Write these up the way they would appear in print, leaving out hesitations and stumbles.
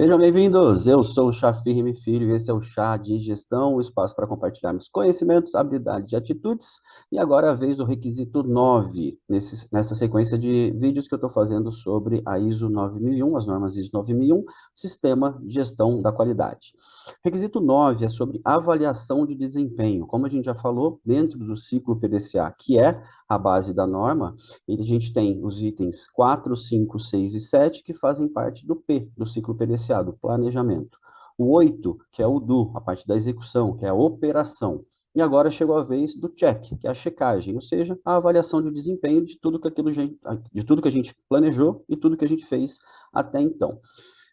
Sejam bem-vindos, eu sou o Chá Firme Filho e esse é o Chá de Gestão, um espaço para compartilharmos conhecimentos, habilidades e atitudes. E agora é a vez do requisito 9 nessa sequência de vídeos que eu estou fazendo sobre a ISO 9001, as normas ISO 9001, Sistema de Gestão da Qualidade. Requisito 9 é sobre avaliação de desempenho. Como a gente já falou, dentro do ciclo PDCA, que é a base da norma, e a gente tem os itens 4, 5, 6 e 7 que fazem parte do P, do ciclo PDCA, do planejamento. O 8, que é o do, a parte da execução, que é a operação. E agora chegou a vez do check, que é a checagem, ou seja, a avaliação de desempenho de tudo de tudo que a gente planejou e tudo que a gente fez até então.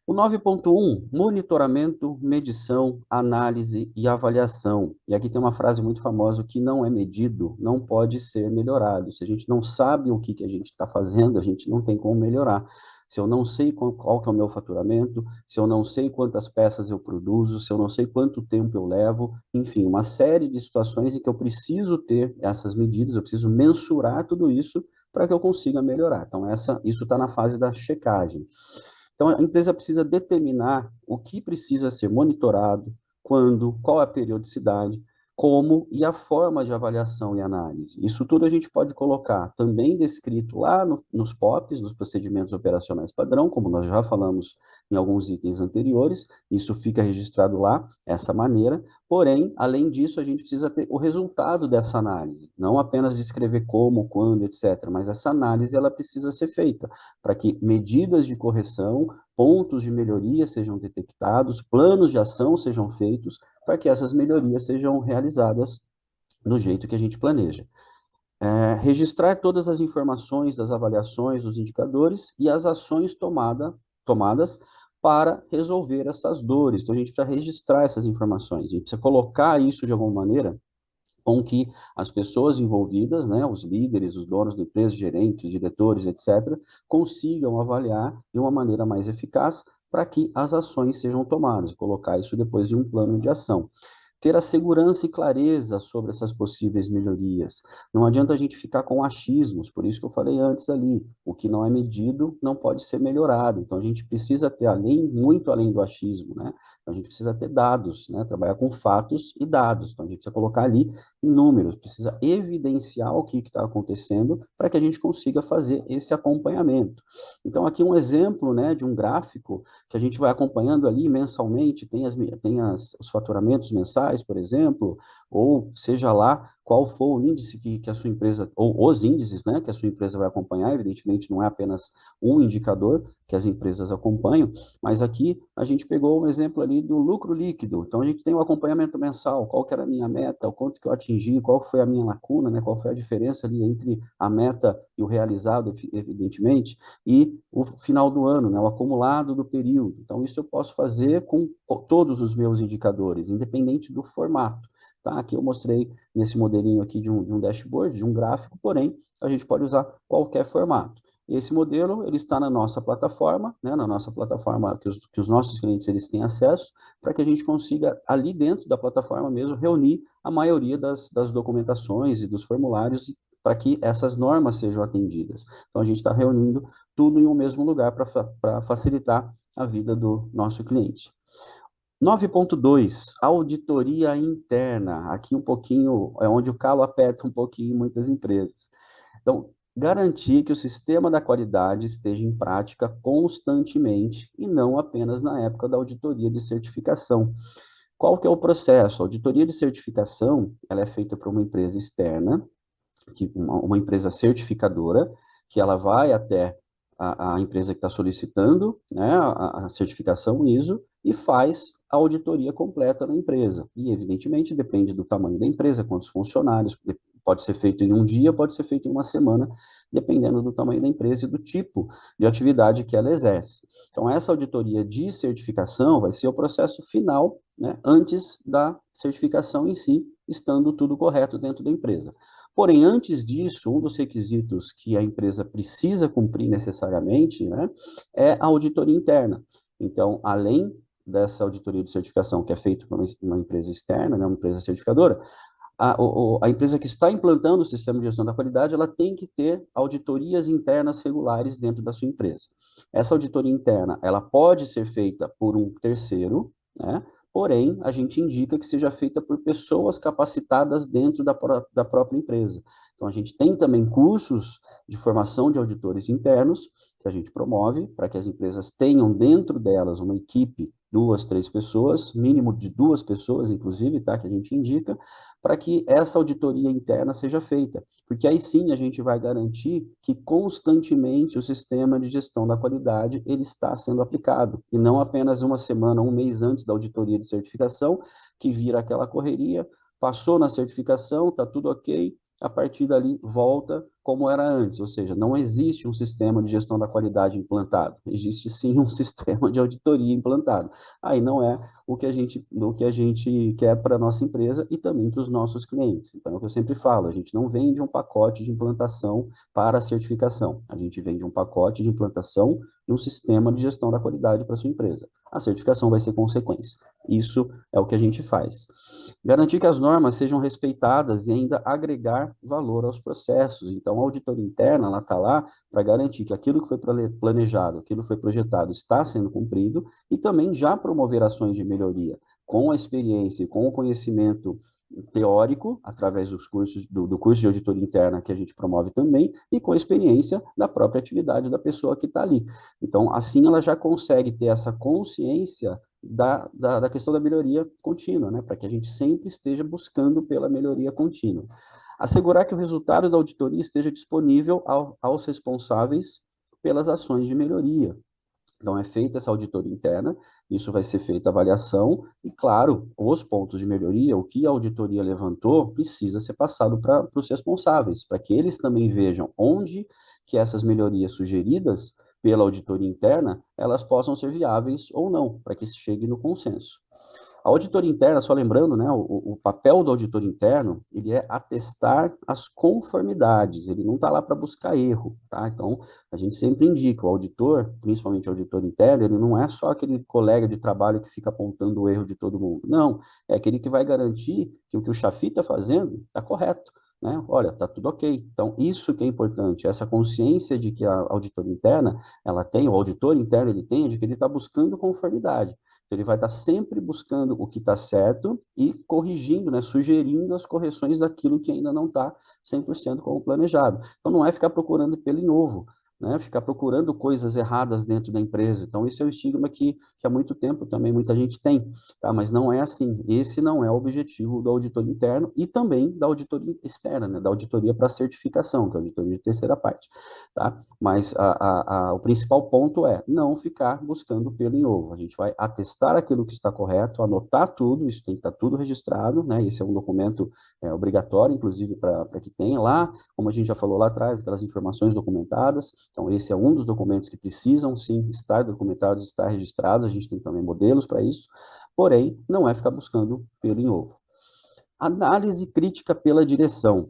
O 9.1, monitoramento, medição, análise e avaliação. E aqui tem uma frase muito famosa: o que não é medido não pode ser melhorado. Se a gente não sabe o que a gente está fazendo, a gente não tem como melhorar. Se eu não sei qual que é o meu faturamento, se eu não sei quantas peças eu produzo, se eu não sei quanto tempo eu levo, enfim, uma série de situações em que eu preciso ter essas medidas, eu preciso mensurar tudo isso para que eu consiga melhorar. Então, isso está na fase da checagem. Então, a empresa precisa determinar o que precisa ser monitorado, quando, qual a periodicidade, como e a forma de avaliação e análise. Isso tudo a gente pode colocar também descrito lá nos POPs, nos procedimentos operacionais padrão, como nós já falamos em alguns itens anteriores, isso fica registrado lá, essa maneira. Porém, além disso, a gente precisa ter o resultado dessa análise, não apenas descrever como, quando, etc., mas essa análise ela precisa ser feita para que medidas de correção, pontos de melhoria sejam detectados, planos de ação sejam feitos, para que essas melhorias sejam realizadas do jeito que a gente planeja. Registrar todas as informações das avaliações, dos indicadores e as ações tomadas para resolver essas dores. Então, a gente precisa registrar essas informações, a gente precisa colocar isso de alguma maneira com que as pessoas envolvidas, né, os líderes, os donos da empresa, gerentes, diretores, etc., consigam avaliar de uma maneira mais eficaz para que as ações sejam tomadas, colocar isso depois de um plano de ação. Ter a segurança e clareza sobre essas possíveis melhorias. Não adianta a gente ficar com achismos, por isso que eu falei antes ali, o que não é medido não pode ser melhorado. Então a gente precisa ter muito além do achismo, né? Então, a gente precisa ter dados, né? Trabalhar com fatos e dados. Então a gente precisa colocar ali em números, precisa evidenciar o que está acontecendo para que a gente consiga fazer esse acompanhamento. Então aqui um exemplo, né, de um gráfico que a gente vai acompanhando ali mensalmente, os faturamentos mensais, por exemplo, ou seja lá qual for o índice que a sua empresa, ou os índices, né, que a sua empresa vai acompanhar, evidentemente não é apenas um indicador que as empresas acompanham, mas aqui a gente pegou um exemplo ali do lucro líquido, então a gente tem o acompanhamento mensal, qual que era a minha meta, o quanto que eu atingi, qual foi a minha lacuna, né, qual foi a diferença ali entre a meta e o realizado, evidentemente, e o final do ano, né, o acumulado do período. Então, isso eu posso fazer com todos os meus indicadores, independente do formato. Tá? Aqui eu mostrei nesse modelinho aqui de um dashboard, de um gráfico, porém, a gente pode usar qualquer formato. Esse modelo, ele está na nossa plataforma, né, na nossa plataforma que os nossos clientes eles têm acesso, para que a gente consiga, ali dentro da plataforma mesmo, reunir a maioria das documentações e dos formulários para que essas normas sejam atendidas. Então, a gente está reunindo tudo em um mesmo lugar para facilitar a vida do nosso cliente. 9.2, auditoria interna. Aqui um pouquinho é onde o calo aperta um pouquinho em muitas empresas. Então, garantir que o sistema da qualidade esteja em prática constantemente e não apenas na época da auditoria de certificação. Qual que é o processo? A auditoria de certificação, ela é feita por uma empresa externa, uma empresa certificadora, que ela vai até a empresa que está solicitando, né, a certificação ISO e faz a auditoria completa da empresa. E, evidentemente, depende do tamanho da empresa, quantos funcionários, pode ser feito em um dia, pode ser feito em uma semana, dependendo do tamanho da empresa e do tipo de atividade que ela exerce. Então, essa auditoria de certificação vai ser o processo final, né, antes da certificação em si, estando tudo correto dentro da empresa. Porém, antes disso, um dos requisitos que a empresa precisa cumprir necessariamente, né, é a auditoria interna. Então, além dessa auditoria de certificação que é feita por uma empresa externa, né, uma empresa certificadora, a empresa que está implantando o sistema de gestão da qualidade, ela tem que ter auditorias internas regulares dentro da sua empresa. Essa auditoria interna, ela pode ser feita por um terceiro, né? Porém, a gente indica que seja feita por pessoas capacitadas dentro da própria empresa. Então, a gente tem também cursos de formação de auditores internos, que a gente promove, para que as empresas tenham dentro delas uma equipe, 2, 3 pessoas, mínimo de 2 pessoas, inclusive, tá? Que a gente indica, para que essa auditoria interna seja feita. Porque aí sim a gente vai garantir que constantemente o sistema de gestão da qualidade ele está sendo aplicado, e não apenas uma semana, um mês antes da auditoria de certificação, que vira aquela correria, passou na certificação, está tudo ok, a partir dali volta como era antes, ou seja, não existe um sistema de gestão da qualidade implantado, existe sim um sistema de auditoria implantado. Aí não é o que a gente quer para a nossa empresa e também para os nossos clientes. Então, é o que eu sempre falo, a gente não vende um pacote de implantação para a certificação, a gente vende um pacote de implantação de um sistema de gestão da qualidade para a sua empresa. A certificação vai ser consequência. Isso é o que a gente faz. Garantir que as normas sejam respeitadas e ainda agregar valor aos processos. Então, a auditoria interna, ela está lá para garantir que aquilo que foi planejado, aquilo que foi projetado está sendo cumprido e também já promover ações de melhoria com a experiência e com o conhecimento teórico, através dos cursos, do curso de auditoria interna que a gente promove também, e com a experiência da própria atividade da pessoa que está ali. Então, assim ela já consegue ter essa consciência da questão da melhoria contínua, né? Para que a gente sempre esteja buscando pela melhoria contínua. Assegurar que o resultado da auditoria esteja disponível aos responsáveis pelas ações de melhoria. Então, é feita essa auditoria interna, isso vai ser feita a avaliação, e, claro, os pontos de melhoria, o que a auditoria levantou, precisa ser passado para os responsáveis, para que eles também vejam onde que essas melhorias sugeridas pela auditoria interna, elas possam ser viáveis ou não, para que se chegue no consenso. A auditoria interna, só lembrando, né, o papel do auditor interno, ele é atestar as conformidades, ele não está lá para buscar erro, tá? Então, a gente sempre indica, o auditor, principalmente o auditor interno, ele não é só aquele colega de trabalho que fica apontando o erro de todo mundo, não, é aquele que vai garantir que o que o Chafi está fazendo está correto, né? Olha, está tudo ok. Então, isso que é importante, essa consciência de que a auditoria interna, ela tem, o auditor interno, ele tem, de que ele está buscando conformidade. Então, ele vai estar sempre buscando o que está certo e corrigindo, né, sugerindo as correções daquilo que ainda não está 100% como planejado. Então, não é ficar procurando pelo em ovo, né, ficar procurando coisas erradas dentro da empresa. Então, esse é o estigma que há muito tempo também muita gente tem, tá? Mas não é assim. Esse não é o objetivo do auditor interno e também da auditoria externa, né, da auditoria para certificação, que é a auditoria de terceira parte, tá? Mas o principal ponto é não ficar buscando pelo em ovo. A gente vai atestar aquilo que está correto, anotar tudo, isso tem que estar tudo registrado, né? Esse é um documento obrigatório, inclusive, para que tenha lá, como a gente já falou lá atrás, aquelas informações documentadas. Então, esse é um dos documentos que precisam, sim, estar documentados, estar registrados. A gente tem também modelos para isso. Porém, não é ficar buscando pelo em ovo. Análise crítica pela direção.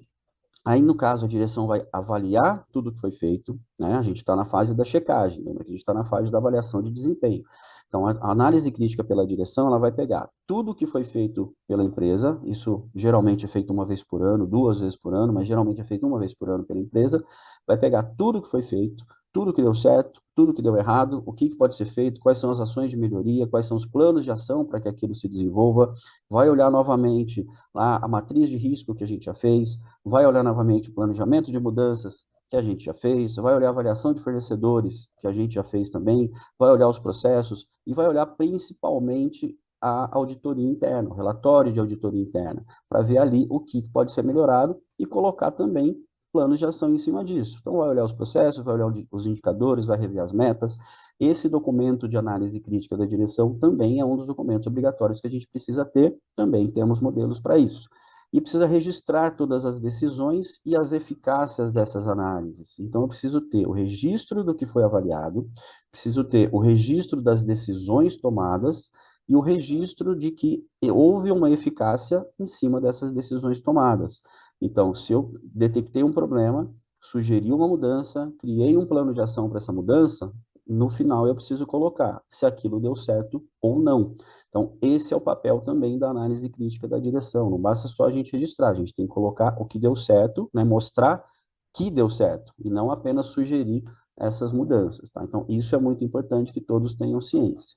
Aí, no caso, a direção vai avaliar tudo que foi feito, né? A gente está na fase da checagem, lembra que a gente está na fase da avaliação de desempenho. Então, a análise crítica pela direção, ela vai pegar tudo que foi feito pela empresa, isso geralmente é feito uma vez por ano, 2 vezes por ano, mas geralmente é feito uma vez por ano pela empresa, vai pegar tudo que foi feito, tudo que deu certo, tudo que deu errado, o que pode ser feito, quais são as ações de melhoria, quais são os planos de ação para que aquilo se desenvolva, vai olhar novamente lá a matriz de risco que a gente já fez, vai olhar novamente o planejamento de mudanças que a gente já fez, vai olhar a avaliação de fornecedores que a gente já fez também, vai olhar os processos e vai olhar principalmente a auditoria interna, o relatório de auditoria interna, para ver ali o que pode ser melhorado e colocar também planos de ação em cima disso. Então, vai olhar os processos, vai olhar os indicadores, vai rever as metas. Esse documento de análise crítica da direção também é um dos documentos obrigatórios que a gente precisa ter, também temos modelos para isso. E precisa registrar todas as decisões e as eficácias dessas análises. Então, eu preciso ter o registro do que foi avaliado, preciso ter o registro das decisões tomadas e o registro de que houve uma eficácia em cima dessas decisões tomadas. Então, se eu detectei um problema, sugeri uma mudança, criei um plano de ação para essa mudança, no final eu preciso colocar se aquilo deu certo ou não. Então, esse é o papel também da análise crítica da direção. Não basta só a gente registrar, a gente tem que colocar o que deu certo, né, mostrar que deu certo, e não apenas sugerir essas mudanças, tá? Então, isso é muito importante que todos tenham ciência.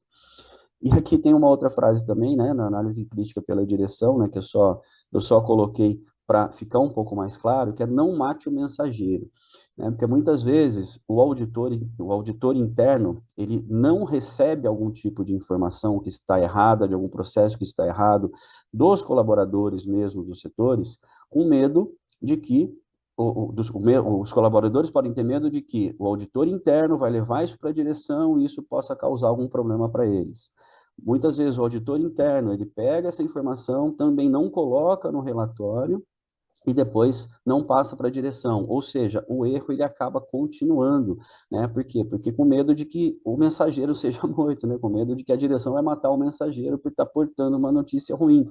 E aqui tem uma outra frase também, né, na análise crítica pela direção, né, que eu só coloquei para ficar um pouco mais claro, que é não mate o mensageiro, né, porque muitas vezes o auditor interno, ele não recebe algum tipo de informação que está errada, de algum processo que está errado, dos colaboradores mesmo, dos setores, com medo de que os colaboradores podem ter medo de que o auditor interno vai levar isso para a direção e isso possa causar algum problema para eles. Muitas vezes o auditor interno, ele pega essa informação, também não coloca no relatório e depois não passa para a direção, ou seja, o erro ele acaba continuando, né? Por quê? Porque com medo de que o mensageiro seja morto, né? Com medo de que a direção vai matar o mensageiro por estar portando uma notícia ruim.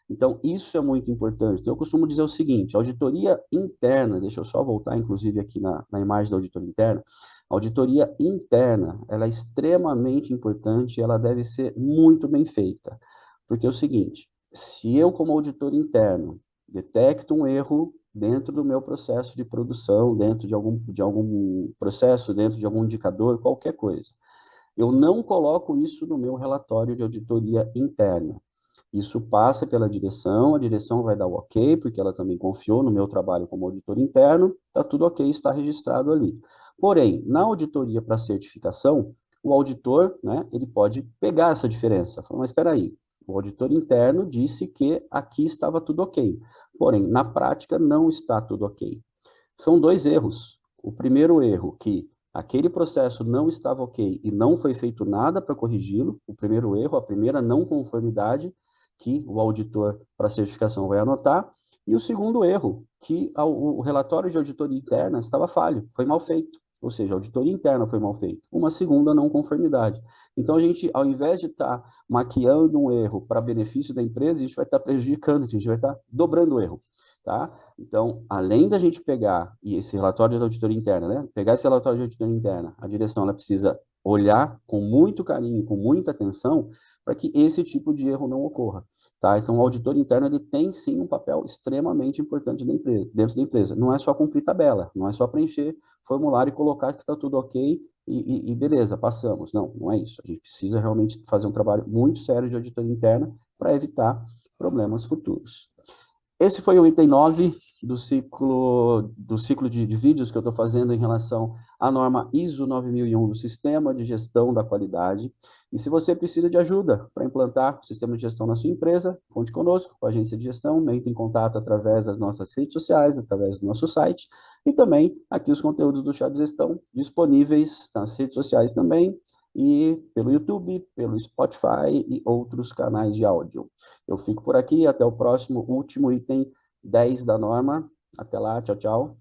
Então, isso é muito importante. Então, eu costumo dizer o seguinte, a auditoria interna, deixa eu só voltar, inclusive, aqui na imagem da auditoria interna, a auditoria interna, ela é extremamente importante e ela deve ser muito bem feita. Porque é o seguinte, se eu, como auditor interno, detecto um erro dentro do meu processo de produção, dentro de algum processo, dentro de algum indicador, qualquer coisa, eu não coloco isso no meu relatório de auditoria interna. Isso passa pela direção, a direção vai dar o ok, porque ela também confiou no meu trabalho como auditor interno, está tudo ok, está registrado ali. Porém, na auditoria para certificação, o auditor, né, ele pode pegar essa diferença. Falar, mas espera aí, o auditor interno disse que aqui estava tudo ok. Porém, na prática, não está tudo ok. São dois erros. O primeiro erro, que aquele processo não estava ok e não foi feito nada para corrigi-lo. O primeiro erro, a primeira não conformidade que o auditor para certificação vai anotar. E o segundo erro, que o relatório de auditoria interna estava falho, foi mal feito. Ou seja, a auditoria interna foi mal feita. Uma segunda não conformidade. Então, a gente, ao invés de estar maquiando um erro para benefício da empresa, a gente vai estar prejudicando, a gente vai estar dobrando o erro, tá? Então, além da gente pegar e esse relatório de auditoria interna, né? Pegar esse relatório de auditoria interna, a direção ela precisa olhar com muito carinho, com muita atenção, para que esse tipo de erro não ocorra, tá? Então, o auditor interno ele tem sim um papel extremamente importante da empresa, dentro da empresa. Não é só cumprir tabela, não é só preencher formulário e colocar que está tudo ok e beleza, passamos. Não, não é isso. A gente precisa realmente fazer um trabalho muito sério de auditoria interna para evitar problemas futuros. Esse foi o item 9 do ciclo de vídeos que eu estou fazendo em relação à norma ISO 9001 do Sistema de Gestão da Qualidade. E se você precisa de ajuda para implantar o sistema de gestão na sua empresa, conte conosco, com a agência de gestão, entre em contato através das nossas redes sociais, através do nosso site, e também aqui os conteúdos do Chá de Gestão disponíveis nas redes sociais também, e pelo YouTube, pelo Spotify e outros canais de áudio. Eu fico por aqui, até o próximo, último item 10 da norma. Até lá, tchau, tchau.